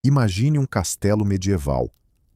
Imagine um castelo medieval,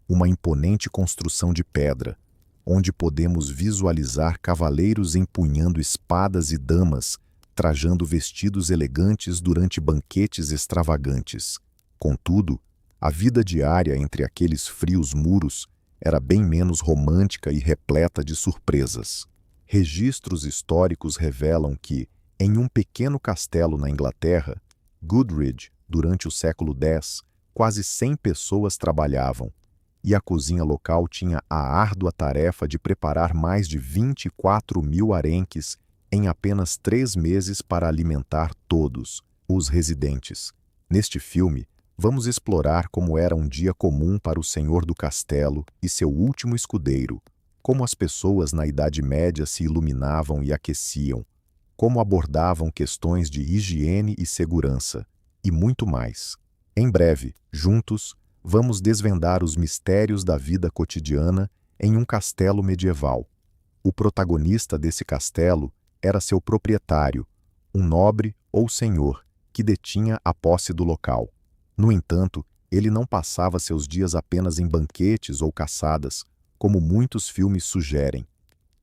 uma imponente construção de pedra, onde podemos visualizar cavaleiros empunhando espadas e damas, trajando vestidos elegantes durante banquetes extravagantes. Contudo, a vida diária entre aqueles frios muros era bem menos romântica e repleta de surpresas. Registros históricos revelam que, em um pequeno castelo na Inglaterra, Goodridge, durante o século X, quase 100 pessoas trabalhavam, e a cozinha local tinha a árdua tarefa de preparar mais de 24.000 arenques em apenas 3 meses para alimentar todos os residentes. Neste filme, vamos explorar como era um dia comum para o senhor do castelo e seu último escudeiro, como as pessoas na Idade Média se iluminavam e aqueciam, como abordavam questões de higiene e segurança, e muito mais. Em breve, juntos, vamos desvendar os mistérios da vida cotidiana em um castelo medieval. O protagonista desse castelo era seu proprietário, um nobre ou senhor que detinha a posse do local. No entanto, ele não passava seus dias apenas em banquetes ou caçadas, como muitos filmes sugerem.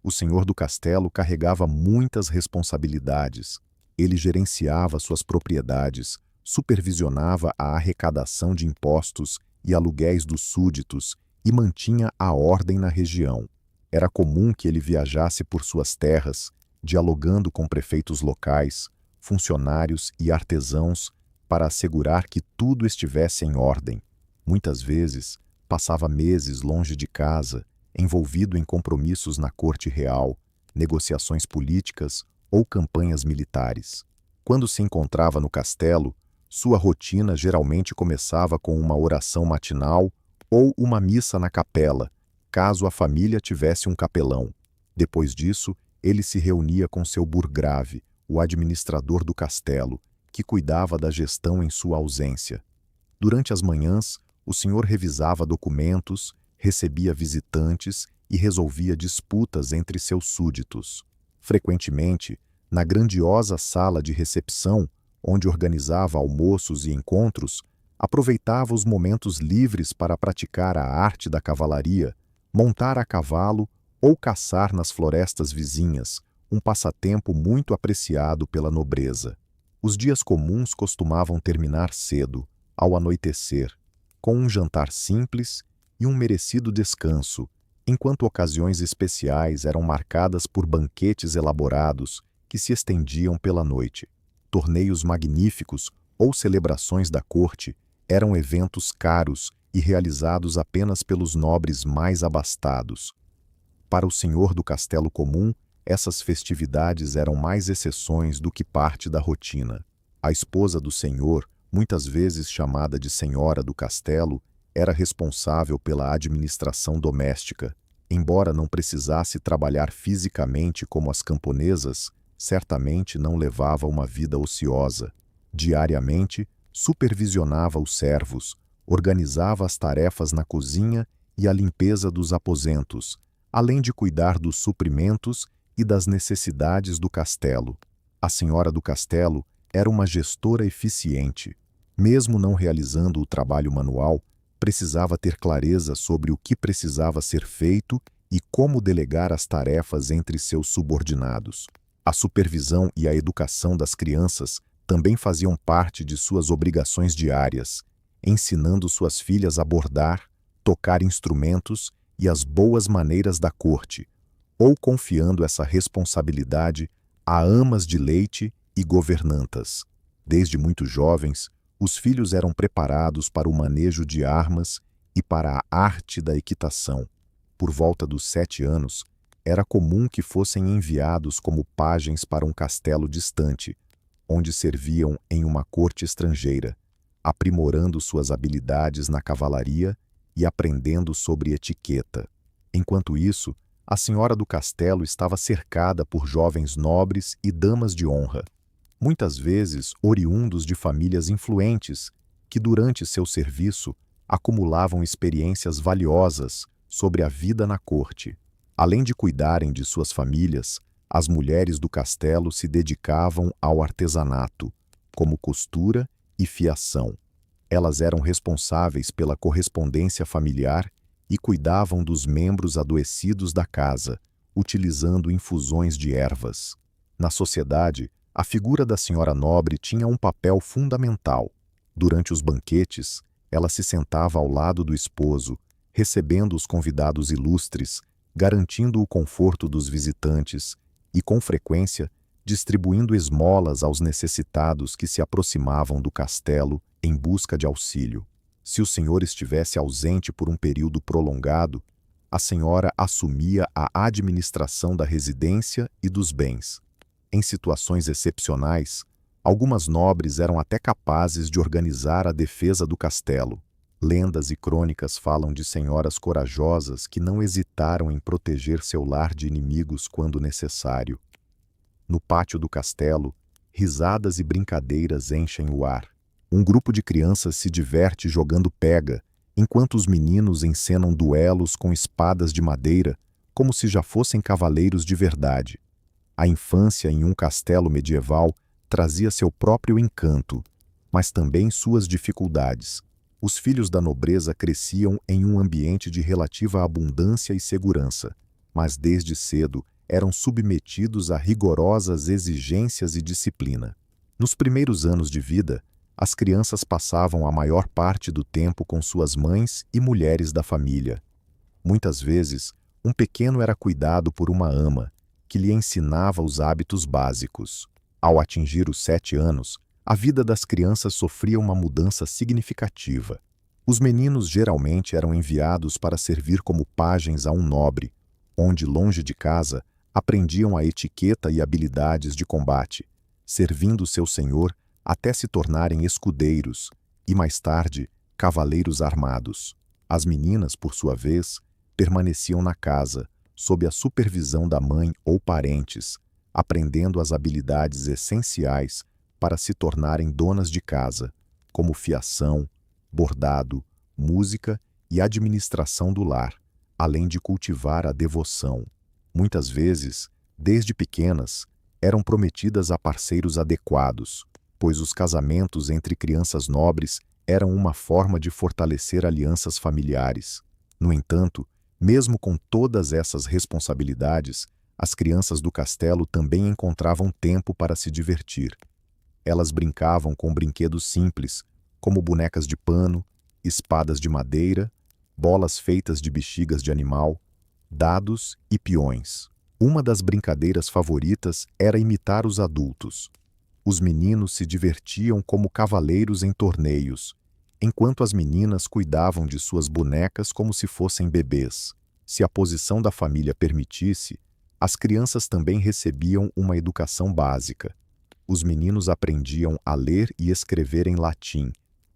O senhor do castelo carregava muitas responsabilidades. Ele gerenciava suas propriedades, supervisionava a arrecadação de impostos e aluguéis dos súditos e mantinha a ordem na região. Era comum que ele viajasse por suas terras, dialogando com prefeitos locais, funcionários e artesãos para assegurar que tudo estivesse em ordem. Muitas vezes, passava meses longe de casa, envolvido em compromissos na corte real, negociações políticas ou campanhas militares. Quando se encontrava no castelo, sua rotina geralmente começava com uma oração matinal ou uma missa na capela, caso a família tivesse um capelão. Depois disso, ele se reunia com seu burgrave, o administrador do castelo, que cuidava da gestão em sua ausência. Durante as manhãs, o senhor revisava documentos, recebia visitantes e resolvia disputas entre seus súditos. Frequentemente, na grandiosa sala de recepção, onde organizava almoços e encontros, aproveitava os momentos livres para praticar a arte da cavalaria, montar a cavalo ou caçar nas florestas vizinhas, um passatempo muito apreciado pela nobreza. Os dias comuns costumavam terminar cedo, ao anoitecer, com um jantar simples e um merecido descanso, enquanto ocasiões especiais eram marcadas por banquetes elaborados que se estendiam pela noite. Torneios magníficos ou celebrações da corte eram eventos caros e realizados apenas pelos nobres mais abastados. Para o senhor do castelo comum, essas festividades eram mais exceções do que parte da rotina. A esposa do senhor, muitas vezes chamada de senhora do castelo, era responsável pela administração doméstica. Embora não precisasse trabalhar fisicamente como as camponesas, certamente não levava uma vida ociosa. Diariamente, supervisionava os servos, organizava as tarefas na cozinha e a limpeza dos aposentos, além de cuidar dos suprimentos e das necessidades do castelo. A senhora do castelo era uma gestora eficiente. Mesmo não realizando o trabalho manual, precisava ter clareza sobre o que precisava ser feito e como delegar as tarefas entre seus subordinados. A supervisão e a educação das crianças também faziam parte de suas obrigações diárias, ensinando suas filhas a bordar, tocar instrumentos e as boas maneiras da corte, ou confiando essa responsabilidade a amas de leite e governantas. Desde muito jovens, os filhos eram preparados para o manejo de armas e para a arte da equitação. Por volta dos 7 anos, era comum que fossem enviados como pajens para um castelo distante, onde serviam em uma corte estrangeira, aprimorando suas habilidades na cavalaria e aprendendo sobre etiqueta. Enquanto isso, a senhora do castelo estava cercada por jovens nobres e damas de honra, muitas vezes oriundos de famílias influentes, que durante seu serviço acumulavam experiências valiosas sobre a vida na corte. Além de cuidarem de suas famílias, as mulheres do castelo se dedicavam ao artesanato, como costura e fiação. Elas eram responsáveis pela correspondência familiar e cuidavam dos membros adoecidos da casa, utilizando infusões de ervas. Na sociedade, a figura da senhora nobre tinha um papel fundamental. Durante os banquetes, ela se sentava ao lado do esposo, recebendo os convidados ilustres, garantindo o conforto dos visitantes e, com frequência, distribuindo esmolas aos necessitados que se aproximavam do castelo em busca de auxílio. Se o senhor estivesse ausente por um período prolongado, a senhora assumia a administração da residência e dos bens. Em situações excepcionais, algumas nobres eram até capazes de organizar a defesa do castelo. Lendas e crônicas falam de senhoras corajosas que não hesitaram em proteger seu lar de inimigos quando necessário. No pátio do castelo, risadas e brincadeiras enchem o ar. Um grupo de crianças se diverte jogando pega, enquanto os meninos encenam duelos com espadas de madeira, como se já fossem cavaleiros de verdade. A infância em um castelo medieval trazia seu próprio encanto, mas também suas dificuldades. Os filhos da nobreza cresciam em um ambiente de relativa abundância e segurança, mas desde cedo eram submetidos a rigorosas exigências e disciplina. Nos primeiros anos de vida, as crianças passavam a maior parte do tempo com suas mães e mulheres da família. Muitas vezes, um pequeno era cuidado por uma ama, que lhe ensinava os hábitos básicos. Ao atingir os 7 anos, a vida das crianças sofria uma mudança significativa. Os meninos geralmente eram enviados para servir como pajens a um nobre, onde, longe de casa, aprendiam a etiqueta e habilidades de combate, servindo seu senhor até se tornarem escudeiros e, mais tarde, cavaleiros armados. As meninas, por sua vez, permaneciam na casa, sob a supervisão da mãe ou parentes, aprendendo as habilidades essenciais para se tornarem donas de casa, como fiação, bordado, música e administração do lar, além de cultivar a devoção. Muitas vezes, desde pequenas, eram prometidas a parceiros adequados, pois os casamentos entre crianças nobres eram uma forma de fortalecer alianças familiares. No entanto, mesmo com todas essas responsabilidades, as crianças do castelo também encontravam tempo para se divertir. Elas brincavam com brinquedos simples, como bonecas de pano, espadas de madeira, bolas feitas de bexigas de animal, dados e peões. Uma das brincadeiras favoritas era imitar os adultos. Os meninos se divertiam como cavaleiros em torneios, enquanto as meninas cuidavam de suas bonecas como se fossem bebês. Se a posição da família permitisse, as crianças também recebiam uma educação básica. Os meninos aprendiam a ler e escrever em latim,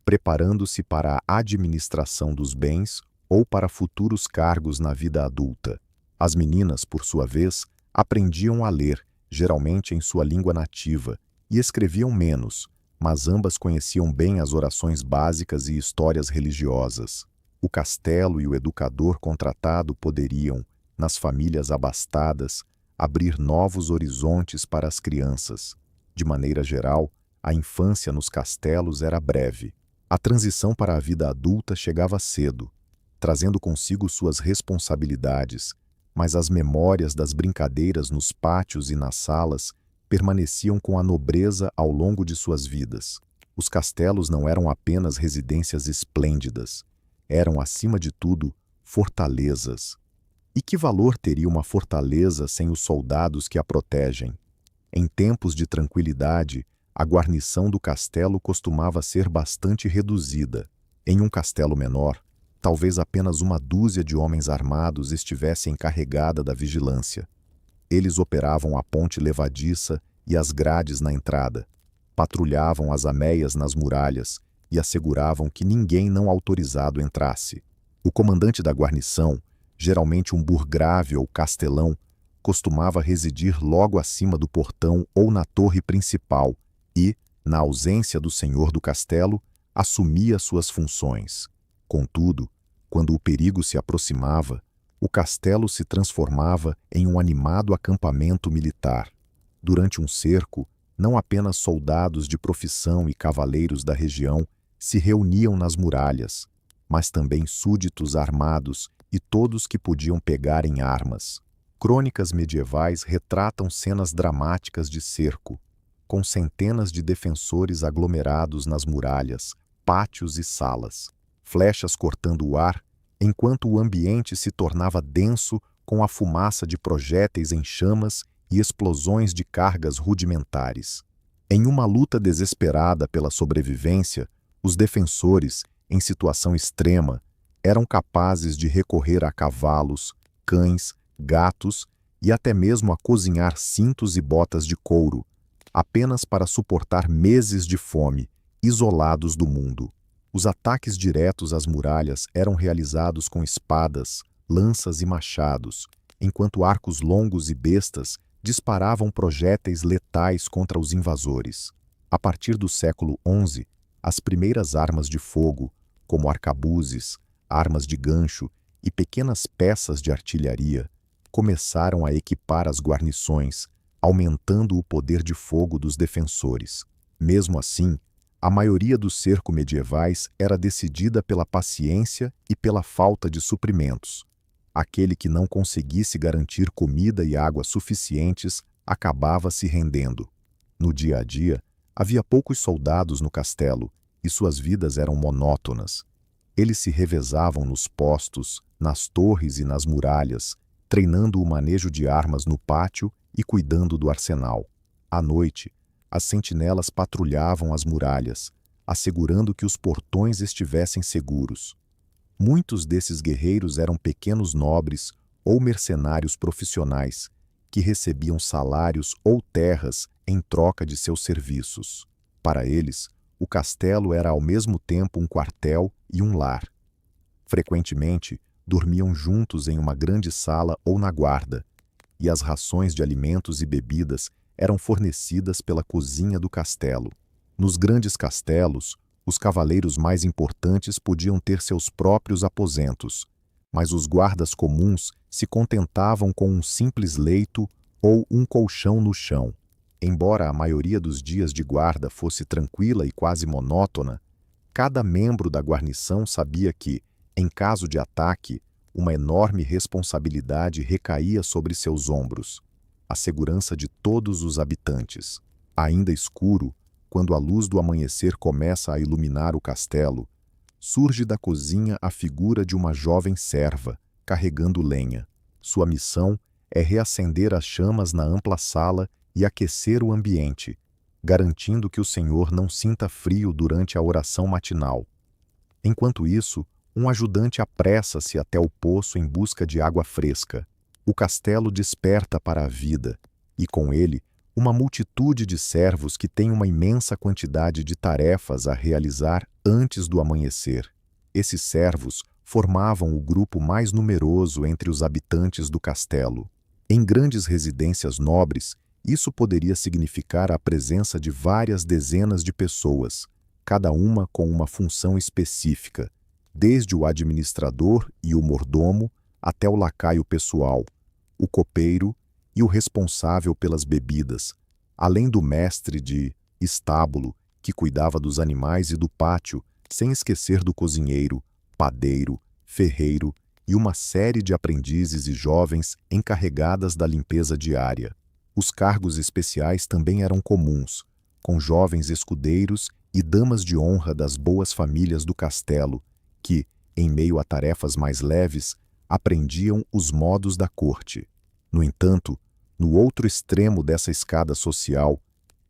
preparando-se para a administração dos bens ou para futuros cargos na vida adulta. As meninas, por sua vez, aprendiam a ler, geralmente em sua língua nativa, e escreviam menos, mas ambas conheciam bem as orações básicas e histórias religiosas. O castelo e o educador contratado poderiam, nas famílias abastadas, abrir novos horizontes para as crianças. De maneira geral, a infância nos castelos era breve. A transição para a vida adulta chegava cedo, trazendo consigo suas responsabilidades, mas as memórias das brincadeiras nos pátios e nas salas permaneciam com a nobreza ao longo de suas vidas. Os castelos não eram apenas residências esplêndidas, eram, acima de tudo, fortalezas. E que valor teria uma fortaleza sem os soldados que a protegem? Em tempos de tranquilidade, a guarnição do castelo costumava ser bastante reduzida. Em um castelo menor, talvez apenas uma dúzia de homens armados estivesse encarregada da vigilância. Eles operavam a ponte levadiça e as grades na entrada, patrulhavam as ameias nas muralhas e asseguravam que ninguém não autorizado entrasse. O comandante da guarnição, geralmente um burgrave ou castelão, costumava residir logo acima do portão ou na torre principal e, na ausência do senhor do castelo, assumia suas funções. Contudo, quando o perigo se aproximava, o castelo se transformava em um animado acampamento militar. Durante um cerco, não apenas soldados de profissão e cavaleiros da região se reuniam nas muralhas, mas também súditos armados e todos que podiam pegar em armas. Crônicas medievais retratam cenas dramáticas de cerco, com centenas de defensores aglomerados nas muralhas, pátios e salas, flechas cortando o ar, enquanto o ambiente se tornava denso com a fumaça de projéteis em chamas e explosões de cargas rudimentares. Em uma luta desesperada pela sobrevivência, os defensores, em situação extrema, eram capazes de recorrer a cavalos, cães, gatos e até mesmo a cozinhar cintos e botas de couro, apenas para suportar meses de fome, isolados do mundo. Os ataques diretos às muralhas eram realizados com espadas, lanças e machados, enquanto arcos longos e bestas disparavam projéteis letais contra os invasores. A partir do século XI, as primeiras armas de fogo, como arcabuzes, armas de gancho e pequenas peças de artilharia, começaram a equipar as guarnições, aumentando o poder de fogo dos defensores. Mesmo assim, a maioria dos cercos medievais era decidida pela paciência e pela falta de suprimentos. Aquele que não conseguisse garantir comida e água suficientes acabava se rendendo. No dia a dia, havia poucos soldados no castelo e suas vidas eram monótonas. Eles se revezavam nos postos, nas torres e nas muralhas, treinando o manejo de armas no pátio e cuidando do arsenal. À noite, as sentinelas patrulhavam as muralhas, assegurando que os portões estivessem seguros. Muitos desses guerreiros eram pequenos nobres ou mercenários profissionais, que recebiam salários ou terras em troca de seus serviços. Para eles, o castelo era ao mesmo tempo um quartel e um lar. Frequentemente, dormiam juntos em uma grande sala ou na guarda, e as rações de alimentos e bebidas eram fornecidas pela cozinha do castelo. Nos grandes castelos, os cavaleiros mais importantes podiam ter seus próprios aposentos, mas os guardas comuns se contentavam com um simples leito ou um colchão no chão. Embora a maioria dos dias de guarda fosse tranquila e quase monótona, cada membro da guarnição sabia que, em caso de ataque, uma enorme responsabilidade recaía sobre seus ombros: a segurança de todos os habitantes. Ainda escuro, quando a luz do amanhecer começa a iluminar o castelo, surge da cozinha a figura de uma jovem serva, carregando lenha. Sua missão é reacender as chamas na ampla sala e aquecer o ambiente, garantindo que o senhor não sinta frio durante a oração matinal. Enquanto isso, um ajudante apressa-se até o poço em busca de água fresca. O castelo desperta para a vida, e com ele, uma multitude de servos que têm uma imensa quantidade de tarefas a realizar antes do amanhecer. Esses servos formavam o grupo mais numeroso entre os habitantes do castelo. Em grandes residências nobres, isso poderia significar a presença de várias dezenas de pessoas, cada uma com uma função específica, desde o administrador e o mordomo até o lacaio pessoal, o copeiro e o responsável pelas bebidas, além do mestre de estábulo, que cuidava dos animais e do pátio, sem esquecer do cozinheiro, padeiro, ferreiro e uma série de aprendizes e jovens encarregadas da limpeza diária. Os cargos especiais também eram comuns, com jovens escudeiros e damas de honra das boas famílias do castelo, que, em meio a tarefas mais leves, aprendiam os modos da corte. No entanto, no outro extremo dessa escada social,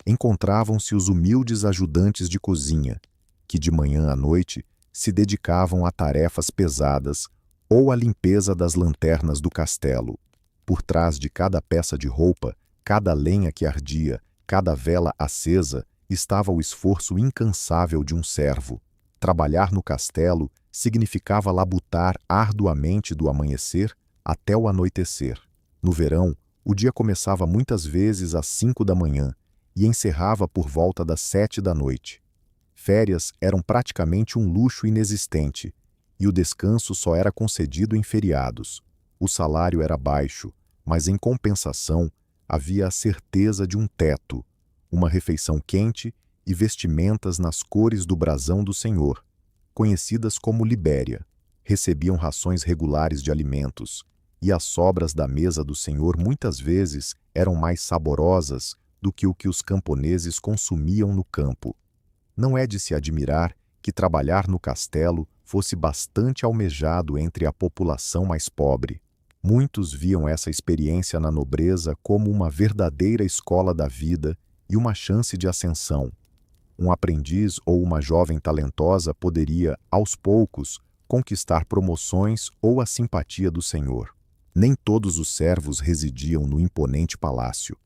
encontravam-se os humildes ajudantes de cozinha, que de manhã à noite se dedicavam a tarefas pesadas ou à limpeza das lanternas do castelo. Por trás de cada peça de roupa, cada lenha que ardia, cada vela acesa, estava o esforço incansável de um servo. Trabalhar no castelo significava labutar arduamente do amanhecer até o anoitecer. No verão, o dia começava muitas vezes às 5 da manhã e encerrava por volta das 7 da noite. Férias eram praticamente um luxo inexistente, e o descanso só era concedido em feriados. O salário era baixo, mas em compensação havia a certeza de um teto, uma refeição quente e vestimentas nas cores do brasão do Senhor, conhecidas como libéria. Recebiam rações regulares de alimentos, e as sobras da mesa do Senhor muitas vezes eram mais saborosas do que o que os camponeses consumiam no campo. Não é de se admirar que trabalhar no castelo fosse bastante almejado entre a população mais pobre. Muitos viam essa experiência na nobreza como uma verdadeira escola da vida e uma chance de ascensão. Um aprendiz ou uma jovem talentosa poderia, aos poucos, conquistar promoções ou a simpatia do senhor. Nem todos os servos residiam no imponente palácio.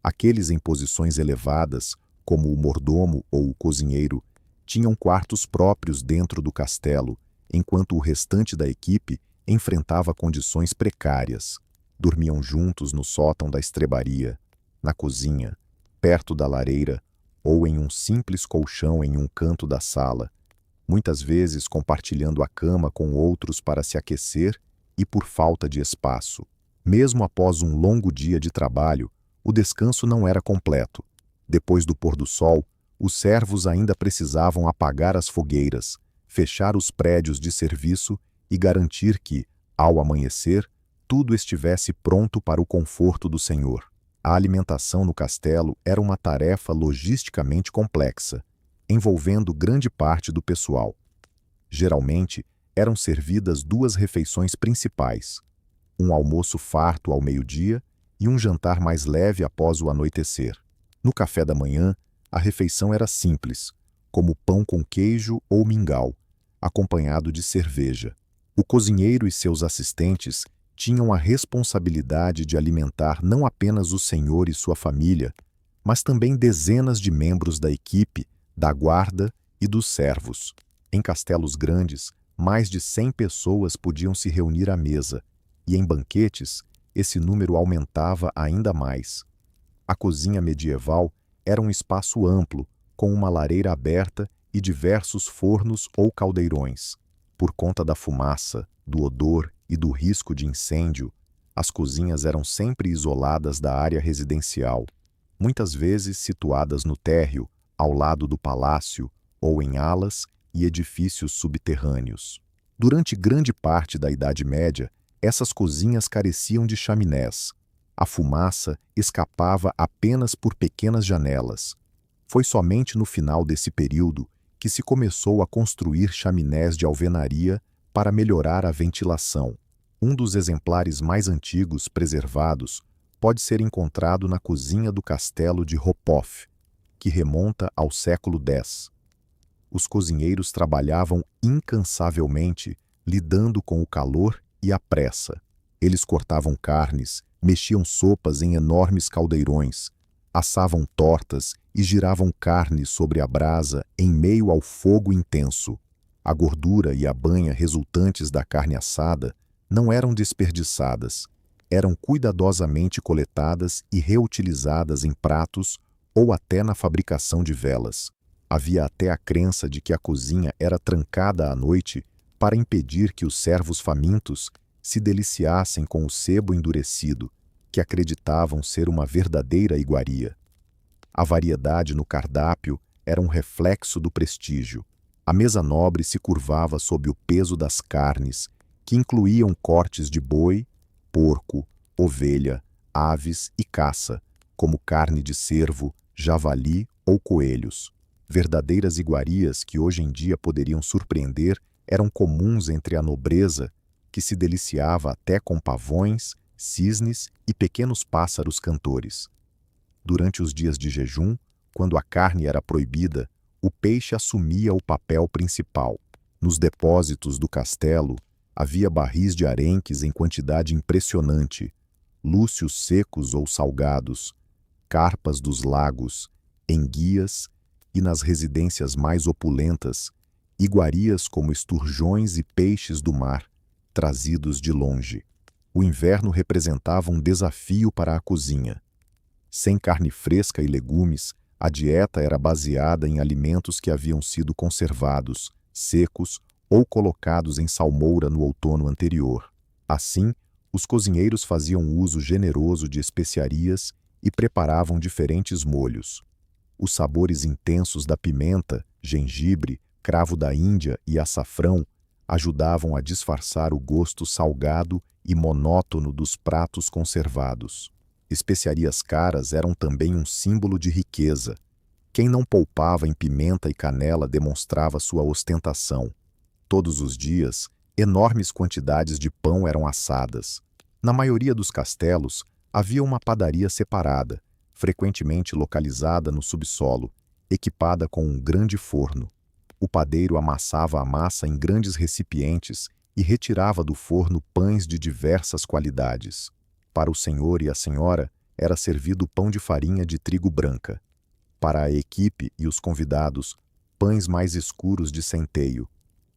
Aqueles em posições elevadas, como o mordomo ou o cozinheiro, tinham quartos próprios dentro do castelo, enquanto o restante da equipe enfrentava condições precárias. Dormiam juntos no sótão da estrebaria, na cozinha, perto da lareira ou em um simples colchão em um canto da sala, muitas vezes compartilhando a cama com outros para se aquecer e por falta de espaço. Mesmo após um longo dia de trabalho, o descanso não era completo. Depois do pôr do sol, os servos ainda precisavam apagar as fogueiras, fechar os prédios de serviço e garantir que, ao amanhecer, tudo estivesse pronto para o conforto do senhor. A alimentação no castelo era uma tarefa logisticamente complexa, envolvendo grande parte do pessoal. Geralmente, eram servidas 2 refeições principais, um almoço farto ao meio-dia e um jantar mais leve após o anoitecer. No café da manhã, a refeição era simples, como pão com queijo ou mingau, acompanhado de cerveja. O cozinheiro e seus assistentes tinham a responsabilidade de alimentar não apenas o senhor e sua família, mas também dezenas de membros da equipe, da guarda e dos servos. Em castelos grandes, mais de 100 pessoas podiam se reunir à mesa, e em banquetes, esse número aumentava ainda mais. A cozinha medieval era um espaço amplo, com uma lareira aberta e diversos fornos ou caldeirões. Por conta da fumaça, do odor e do risco de incêndio, as cozinhas eram sempre isoladas da área residencial, muitas vezes situadas no térreo, ao lado do palácio ou em alas e edifícios subterrâneos. Durante grande parte da Idade Média, essas cozinhas careciam de chaminés. A fumaça escapava apenas por pequenas janelas. Foi somente no final desse período que se começou a construir chaminés de alvenaria para melhorar a ventilação. Um dos exemplares mais antigos preservados pode ser encontrado na cozinha do castelo de Hophoff, que remonta ao século X. Os cozinheiros trabalhavam incansavelmente, lidando com o calor e a pressa. Eles cortavam carnes, mexiam sopas em enormes caldeirões, assavam tortas e giravam carne sobre a brasa em meio ao fogo intenso. A gordura e a banha resultantes da carne assada não eram desperdiçadas, eram cuidadosamente coletadas e reutilizadas em pratos ou até na fabricação de velas. Havia até a crença de que a cozinha era trancada à noite para impedir que os servos famintos se deliciassem com o sebo endurecido, que acreditavam ser uma verdadeira iguaria. A variedade no cardápio era um reflexo do prestígio. A mesa nobre se curvava sob o peso das carnes, que incluíam cortes de boi, porco, ovelha, aves e caça, como carne de cervo, javali ou coelhos. Verdadeiras iguarias que hoje em dia poderiam surpreender eram comuns entre a nobreza, que se deliciava até com pavões, cisnes e pequenos pássaros cantores. Durante os dias de jejum, quando a carne era proibida, o peixe assumia o papel principal. Nos depósitos do castelo, havia barris de arenques em quantidade impressionante, lúcios secos ou salgados, carpas dos lagos, enguias e, nas residências mais opulentas, iguarias como esturjões e peixes do mar, trazidos de longe. O inverno representava um desafio para a cozinha. Sem carne fresca e legumes, a dieta era baseada em alimentos que haviam sido conservados, secos ou colocados em salmoura no outono anterior. Assim, os cozinheiros faziam uso generoso de especiarias e preparavam diferentes molhos. Os sabores intensos da pimenta, gengibre, cravo da Índia e açafrão ajudavam a disfarçar o gosto salgado e monótono dos pratos conservados. Especiarias caras eram também um símbolo de riqueza. Quem não poupava em pimenta e canela demonstrava sua ostentação. Todos os dias, enormes quantidades de pão eram assadas. Na maioria dos castelos, havia uma padaria separada, frequentemente localizada no subsolo, equipada com um grande forno. O padeiro amassava a massa em grandes recipientes e retirava do forno pães de diversas qualidades. Para o senhor e a senhora, era servido pão de farinha de trigo branca. Para a equipe e os convidados, pães mais escuros de centeio.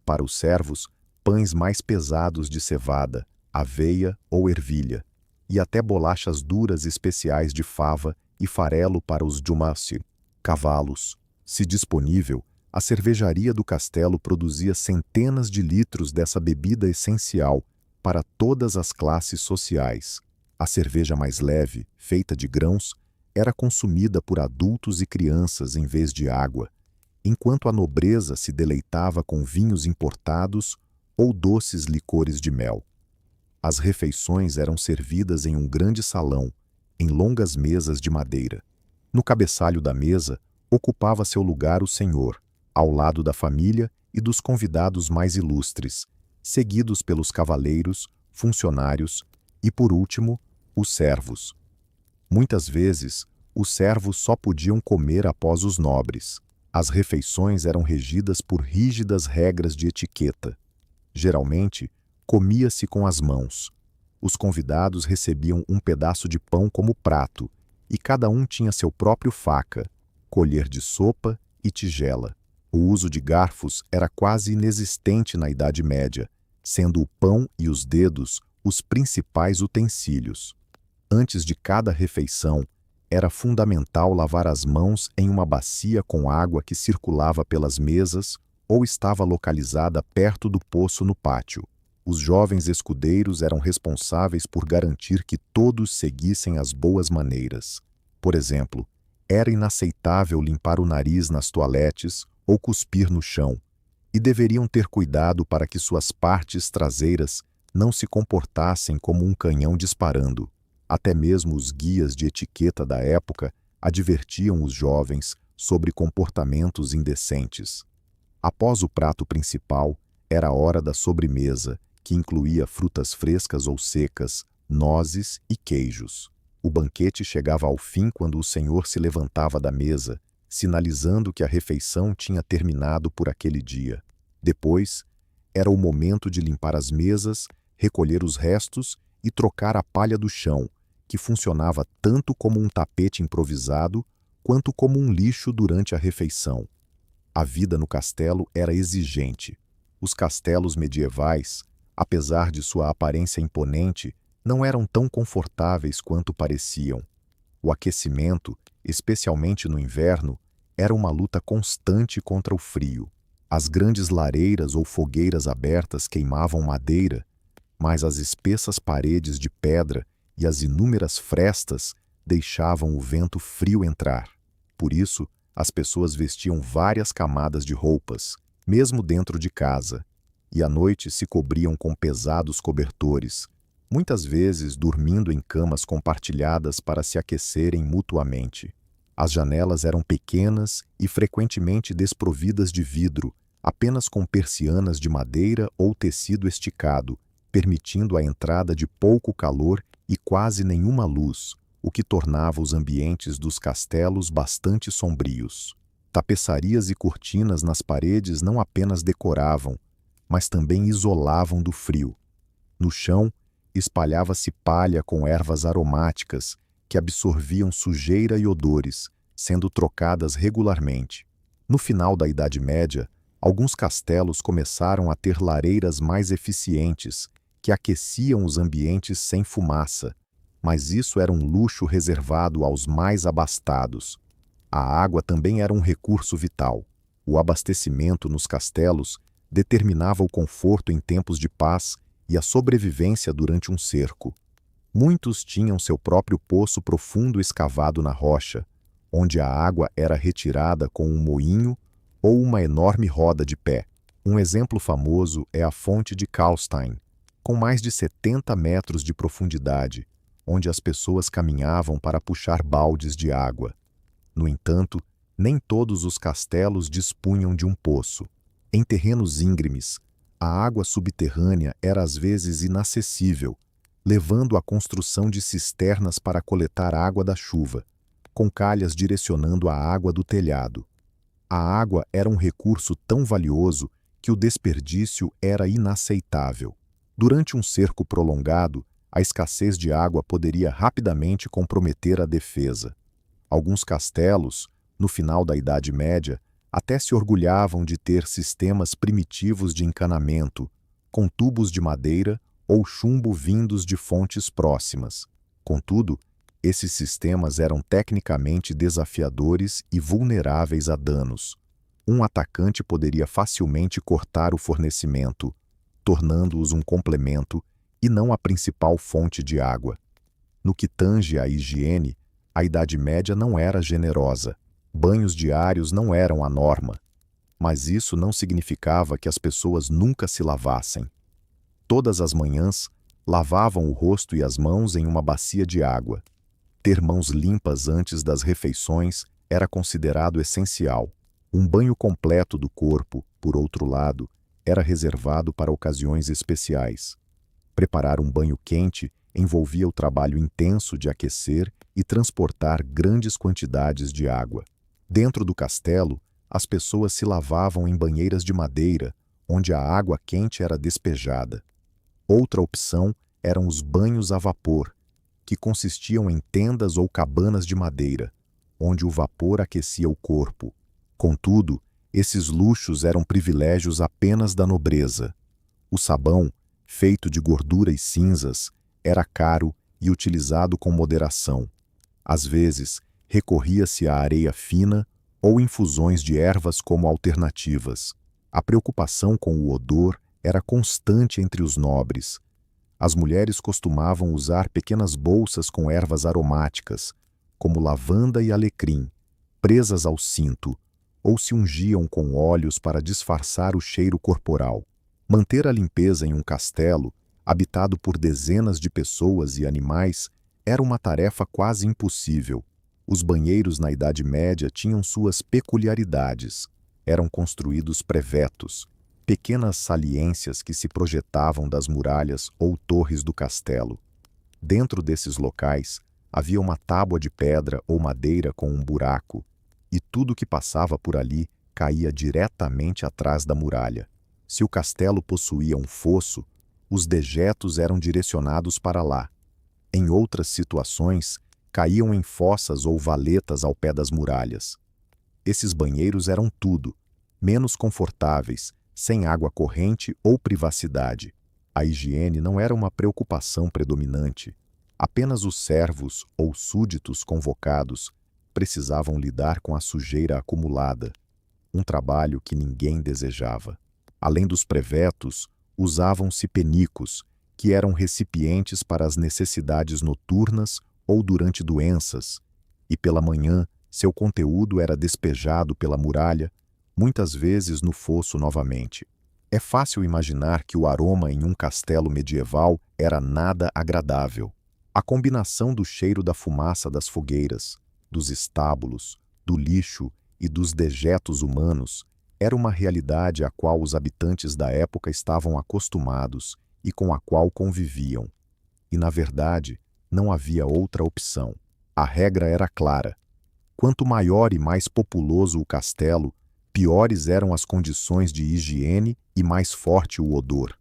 Para os servos, pães mais pesados de cevada, aveia ou ervilha, e até bolachas duras especiais de fava e farelo para os jumassi, cavalos. Se disponível, a cervejaria do castelo produzia centenas de litros dessa bebida essencial para todas as classes sociais. A cerveja mais leve, feita de grãos, era consumida por adultos e crianças em vez de água, enquanto a nobreza se deleitava com vinhos importados ou doces licores de mel. As refeições eram servidas em um grande salão, em longas mesas de madeira. No cabeçalho da mesa, ocupava seu lugar o senhor, ao lado da família e dos convidados mais ilustres, seguidos pelos cavaleiros, funcionários e, por último, os servos. Muitas vezes, os servos só podiam comer após os nobres. As refeições eram regidas por rígidas regras de etiqueta. Geralmente, comia-se com as mãos. Os convidados recebiam um pedaço de pão como prato, e cada um tinha seu próprio faca, colher de sopa e tigela. O uso de garfos era quase inexistente na Idade Média, sendo o pão e os dedos os principais utensílios. Antes de cada refeição, era fundamental lavar as mãos em uma bacia com água que circulava pelas mesas ou estava localizada perto do poço no pátio. Os jovens escudeiros eram responsáveis por garantir que todos seguissem as boas maneiras. Por exemplo, era inaceitável limpar o nariz nas toaletes ou cuspir no chão, e deveriam ter cuidado para que suas partes traseiras não se comportassem como um canhão disparando. Até mesmo os guias de etiqueta da época advertiam os jovens sobre comportamentos indecentes. Após o prato principal, era a hora da sobremesa, que incluía frutas frescas ou secas, nozes e queijos. O banquete chegava ao fim quando o senhor se levantava da mesa, sinalizando que a refeição tinha terminado por aquele dia. Depois, era o momento de limpar as mesas, recolher os restos e trocar a palha do chão, que funcionava tanto como um tapete improvisado quanto como um lixo durante a refeição. A vida no castelo era exigente. Os castelos medievais, apesar de sua aparência imponente, não eram tão confortáveis quanto pareciam. O aquecimento, especialmente no inverno, era uma luta constante contra o frio. As grandes lareiras ou fogueiras abertas queimavam madeira, mas as espessas paredes de pedra e as inúmeras frestas deixavam o vento frio entrar. Por isso, as pessoas vestiam várias camadas de roupas, mesmo dentro de casa, e à noite se cobriam com pesados cobertores, muitas vezes dormindo em camas compartilhadas para se aquecerem mutuamente. As janelas eram pequenas e frequentemente desprovidas de vidro, apenas com persianas de madeira ou tecido esticado, permitindo a entrada de pouco calor e quase nenhuma luz, o que tornava os ambientes dos castelos bastante sombrios. Tapeçarias e cortinas nas paredes não apenas decoravam, mas também isolavam do frio. No chão, espalhava-se palha com ervas aromáticas que absorviam sujeira e odores, sendo trocadas regularmente. No final da Idade Média, alguns castelos começaram a ter lareiras mais eficientes, que aqueciam os ambientes sem fumaça, mas isso era um luxo reservado aos mais abastados. A água também era um recurso vital. O abastecimento nos castelos determinava o conforto em tempos de paz e a sobrevivência durante um cerco. Muitos tinham seu próprio poço profundo escavado na rocha, onde a água era retirada com um moinho ou uma enorme roda de pé. Um exemplo famoso é a fonte de Karlstein, com mais de 70 metros de profundidade, onde as pessoas caminhavam para puxar baldes de água. No entanto, nem todos os castelos dispunham de um poço. Em terrenos íngremes, a água subterrânea era às vezes inacessível, levando à construção de cisternas para coletar água da chuva, com calhas direcionando a água do telhado. A água era um recurso tão valioso que o desperdício era inaceitável. Durante um cerco prolongado, a escassez de água poderia rapidamente comprometer a defesa. Alguns castelos, no final da Idade Média, até se orgulhavam de ter sistemas primitivos de encanamento, com tubos de madeira ou chumbo vindos de fontes próximas. Contudo, esses sistemas eram tecnicamente desafiadores e vulneráveis a danos. Um atacante poderia facilmente cortar o fornecimento, tornando-os um complemento e não a principal fonte de água. No que tange à higiene, a Idade Média não era generosa. Banhos diários não eram a norma. Mas isso não significava que as pessoas nunca se lavassem. Todas as manhãs, lavavam o rosto e as mãos em uma bacia de água. Ter mãos limpas antes das refeições era considerado essencial. Um banho completo do corpo, por outro lado, era reservado para ocasiões especiais. Preparar um banho quente envolvia o trabalho intenso de aquecer e transportar grandes quantidades de água. Dentro do castelo, as pessoas se lavavam em banheiras de madeira, onde a água quente era despejada. Outra opção eram os banhos a vapor, que consistiam em tendas ou cabanas de madeira, onde o vapor aquecia o corpo. Contudo, esses luxos eram privilégios apenas da nobreza. O sabão, feito de gordura e cinzas, era caro e utilizado com moderação. Às vezes, recorria-se à areia fina ou infusões de ervas como alternativas. A preocupação com o odor era constante entre os nobres. As mulheres costumavam usar pequenas bolsas com ervas aromáticas, como lavanda e alecrim, presas ao cinto, ou se ungiam com óleos para disfarçar o cheiro corporal. Manter a limpeza em um castelo, habitado por dezenas de pessoas e animais, era uma tarefa quase impossível. Os banheiros na Idade Média tinham suas peculiaridades. Eram construídos brevetos, pequenas saliências que se projetavam das muralhas ou torres do castelo. Dentro desses locais, havia uma tábua de pedra ou madeira com um buraco, e tudo que passava por ali caía diretamente atrás da muralha. Se o castelo possuía um fosso, os dejetos eram direcionados para lá. Em outras situações, caíam em fossas ou valetas ao pé das muralhas. Esses banheiros eram tudo, menos confortáveis, sem água corrente ou privacidade. A higiene não era uma preocupação predominante. Apenas os servos ou súditos convocados precisavam lidar com a sujeira acumulada, um trabalho que ninguém desejava. Além dos brevetos, usavam-se penicos, que eram recipientes para as necessidades noturnas ou durante doenças, e pela manhã seu conteúdo era despejado pela muralha, muitas vezes no fosso novamente. É fácil imaginar que o aroma em um castelo medieval era nada agradável. A combinação do cheiro da fumaça das fogueiras, dos estábulos, do lixo e dos dejetos humanos era uma realidade à qual os habitantes da época estavam acostumados e com a qual conviviam. E, na verdade, não havia outra opção. A regra era clara. Quanto maior e mais populoso o castelo, piores eram as condições de higiene e mais forte o odor.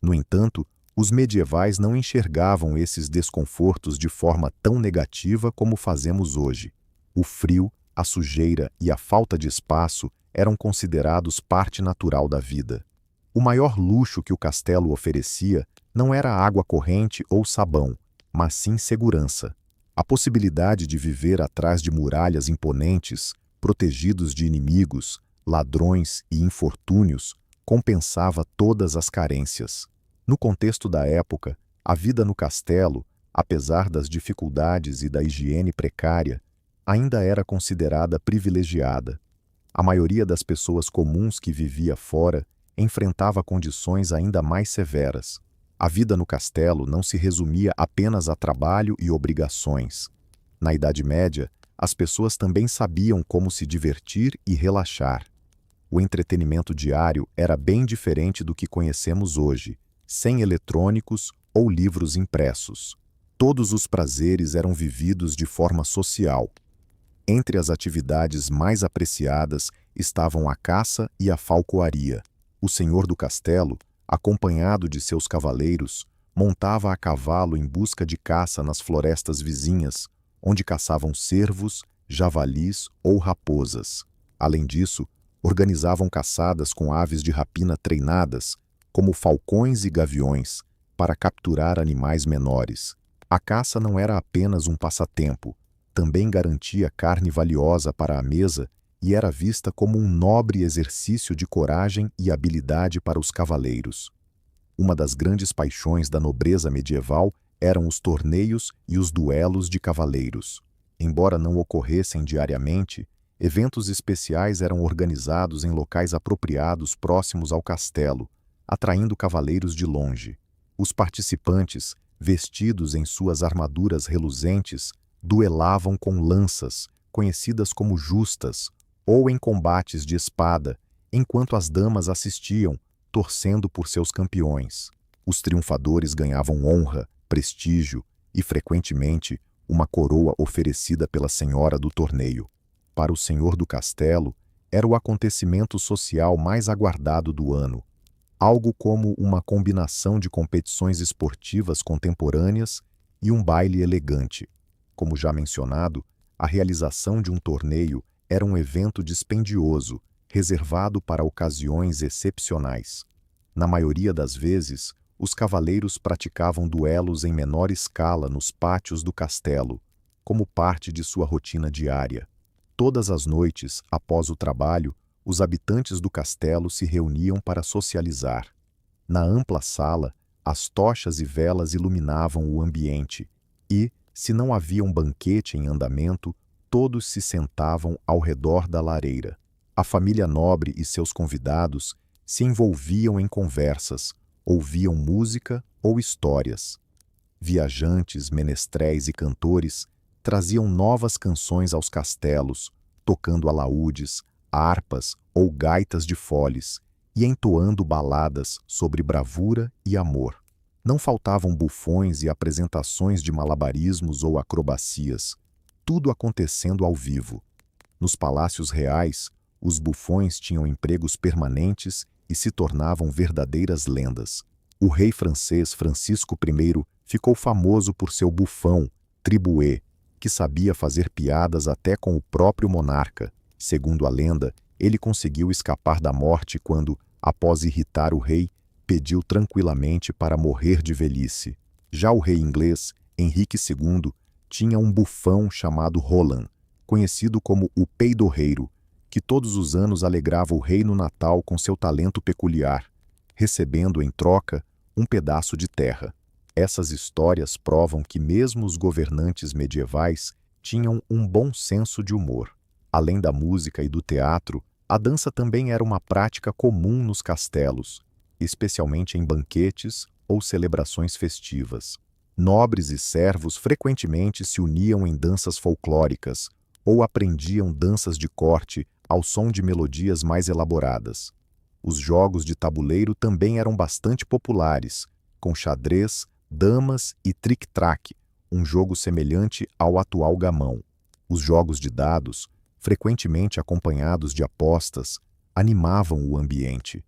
No entanto, os medievais não enxergavam esses desconfortos de forma tão negativa como fazemos hoje. O frio, a sujeira e a falta de espaço eram considerados parte natural da vida. O maior luxo que o castelo oferecia não era água corrente ou sabão, mas sim segurança. A possibilidade de viver atrás de muralhas imponentes, protegidos de inimigos, ladrões e infortúnios, compensava todas as carências. No contexto da época, a vida no castelo, apesar das dificuldades e da higiene precária, ainda era considerada privilegiada. A maioria das pessoas comuns que vivia fora enfrentava condições ainda mais severas. A vida no castelo não se resumia apenas a trabalho e obrigações. Na Idade Média, as pessoas também sabiam como se divertir e relaxar. O entretenimento diário era bem diferente do que conhecemos hoje, sem eletrônicos ou livros impressos. Todos os prazeres eram vividos de forma social. Entre as atividades mais apreciadas estavam a caça e a falcoaria. O senhor do castelo, acompanhado de seus cavaleiros, montava a cavalo em busca de caça nas florestas vizinhas, onde caçavam cervos, javalis ou raposas. Além disso, organizavam caçadas com aves de rapina treinadas, como falcões e gaviões, para capturar animais menores. A caça não era apenas um passatempo, também garantia carne valiosa para a mesa e era vista como um nobre exercício de coragem e habilidade para os cavaleiros. Uma das grandes paixões da nobreza medieval eram os torneios e os duelos de cavaleiros. Embora não ocorressem diariamente, eventos especiais eram organizados em locais apropriados próximos ao castelo, atraindo cavaleiros de longe. Os participantes, vestidos em suas armaduras reluzentes, duelavam com lanças, conhecidas como justas, ou em combates de espada, enquanto as damas assistiam, torcendo por seus campeões. Os triunfadores ganhavam honra, prestígio e, frequentemente, uma coroa oferecida pela senhora do torneio. Para o senhor do castelo, era o acontecimento social mais aguardado do ano, algo como uma combinação de competições esportivas contemporâneas e um baile elegante. Como já mencionado, a realização de um torneio era um evento dispendioso, reservado para ocasiões excepcionais. Na maioria das vezes, os cavaleiros praticavam duelos em menor escala nos pátios do castelo, como parte de sua rotina diária. Todas as noites, após o trabalho, os habitantes do castelo se reuniam para socializar. Na ampla sala, as tochas e velas iluminavam o ambiente e, se não havia um banquete em andamento, todos se sentavam ao redor da lareira. A família nobre e seus convidados se envolviam em conversas, ouviam música ou histórias. Viajantes, menestréis e cantores traziam novas canções aos castelos, tocando alaúdes, harpas ou gaitas de foles e entoando baladas sobre bravura e amor. Não faltavam bufões e apresentações de malabarismos ou acrobacias, tudo acontecendo ao vivo. Nos palácios reais, os bufões tinham empregos permanentes e se tornavam verdadeiras lendas. O rei francês Francisco I ficou famoso por seu bufão, Tribouet, que sabia fazer piadas até com o próprio monarca. Segundo a lenda, ele conseguiu escapar da morte quando, após irritar o rei, pediu tranquilamente para morrer de velhice. Já o rei inglês, Henrique II, tinha um bufão chamado Roland, conhecido como o Peidorreiro, que todos os anos alegrava o rei no Natal com seu talento peculiar, recebendo em troca um pedaço de terra. Essas histórias provam que mesmo os governantes medievais tinham um bom senso de humor. Além da música e do teatro, a dança também era uma prática comum nos castelos, especialmente em banquetes ou celebrações festivas. Nobres e servos frequentemente se uniam em danças folclóricas ou aprendiam danças de corte ao som de melodias mais elaboradas. Os jogos de tabuleiro também eram bastante populares, com xadrez, damas e tric-trac, um jogo semelhante ao atual gamão. Os jogos de dados, frequentemente acompanhados de apostas, animavam o ambiente.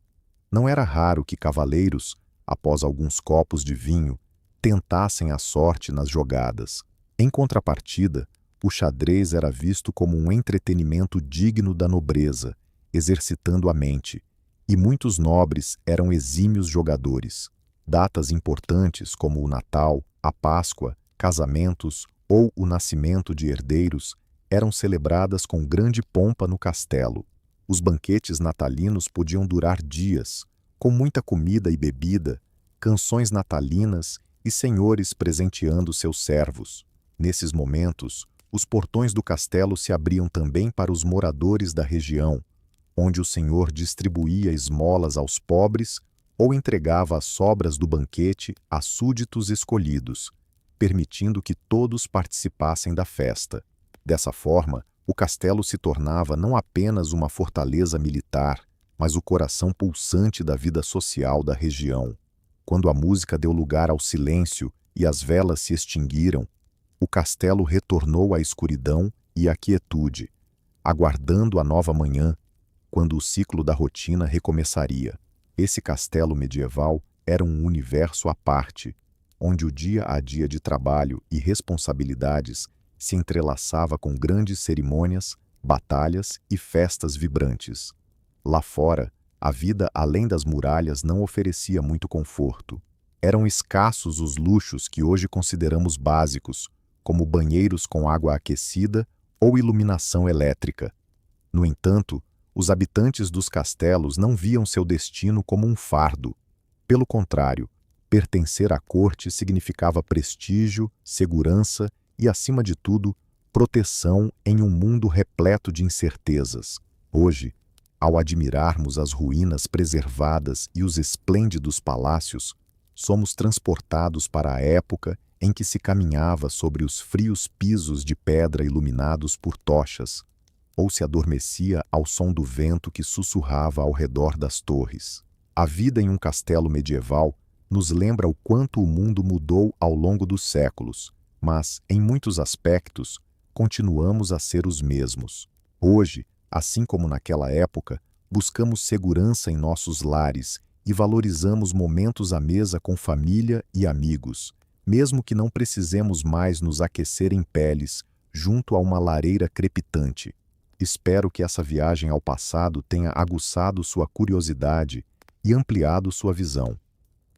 Não era raro que cavaleiros, após alguns copos de vinho, tentassem a sorte nas jogadas. Em contrapartida, o xadrez era visto como um entretenimento digno da nobreza, exercitando a mente, e muitos nobres eram exímios jogadores. Datas importantes como o Natal, a Páscoa, casamentos ou o nascimento de herdeiros eram celebradas com grande pompa no castelo. Os banquetes natalinos podiam durar dias, com muita comida e bebida, canções natalinas e senhores presenteando seus servos. Nesses momentos, Os portões do castelo se abriam também para os moradores da região, onde o senhor distribuía esmolas aos pobres ou entregava as sobras do banquete a súditos escolhidos, permitindo que todos participassem da festa. Dessa forma, o castelo se tornava não apenas uma fortaleza militar, mas o coração pulsante da vida social da região. Quando a música deu lugar ao silêncio e as velas se extinguiram, o castelo retornou à escuridão e à quietude, aguardando a nova manhã, quando o ciclo da rotina recomeçaria. Esse castelo medieval era um universo à parte, onde o dia a dia de trabalho e responsabilidades se entrelaçava com grandes cerimônias, batalhas e festas vibrantes. Lá fora, a vida além das muralhas não oferecia muito conforto. Eram escassos os luxos que hoje consideramos básicos, como banheiros com água aquecida ou iluminação elétrica. No entanto, os habitantes dos castelos não viam seu destino como um fardo. Pelo contrário, pertencer à corte significava prestígio, segurança e, acima de tudo, proteção em um mundo repleto de incertezas. Hoje, ao admirarmos as ruínas preservadas e os esplêndidos palácios, somos transportados para a época em que se caminhava sobre os frios pisos de pedra iluminados por tochas, ou se adormecia ao som do vento que sussurrava ao redor das torres. A vida em um castelo medieval nos lembra o quanto o mundo mudou ao longo dos séculos, mas, em muitos aspectos, continuamos a ser os mesmos. Hoje, assim como naquela época, buscamos segurança em nossos lares e valorizamos momentos à mesa com família e amigos, mesmo que não precisemos mais nos aquecer em peles junto a uma lareira crepitante. Espero que essa viagem ao passado tenha aguçado sua curiosidade e ampliado sua visão.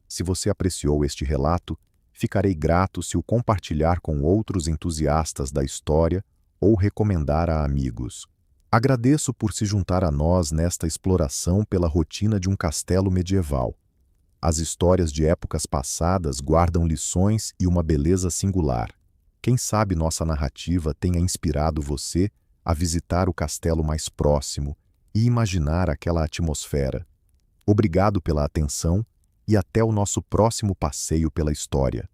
Se você apreciou este relato, ficarei grato se o compartilhar com outros entusiastas da história ou recomendar a amigos. Agradeço por se juntar a nós nesta exploração pela rotina de um castelo medieval. As histórias de épocas passadas guardam lições e uma beleza singular. Quem sabe nossa narrativa tenha inspirado você a visitar o castelo mais próximo e imaginar aquela atmosfera. Obrigado pela atenção e até o nosso próximo passeio pela história.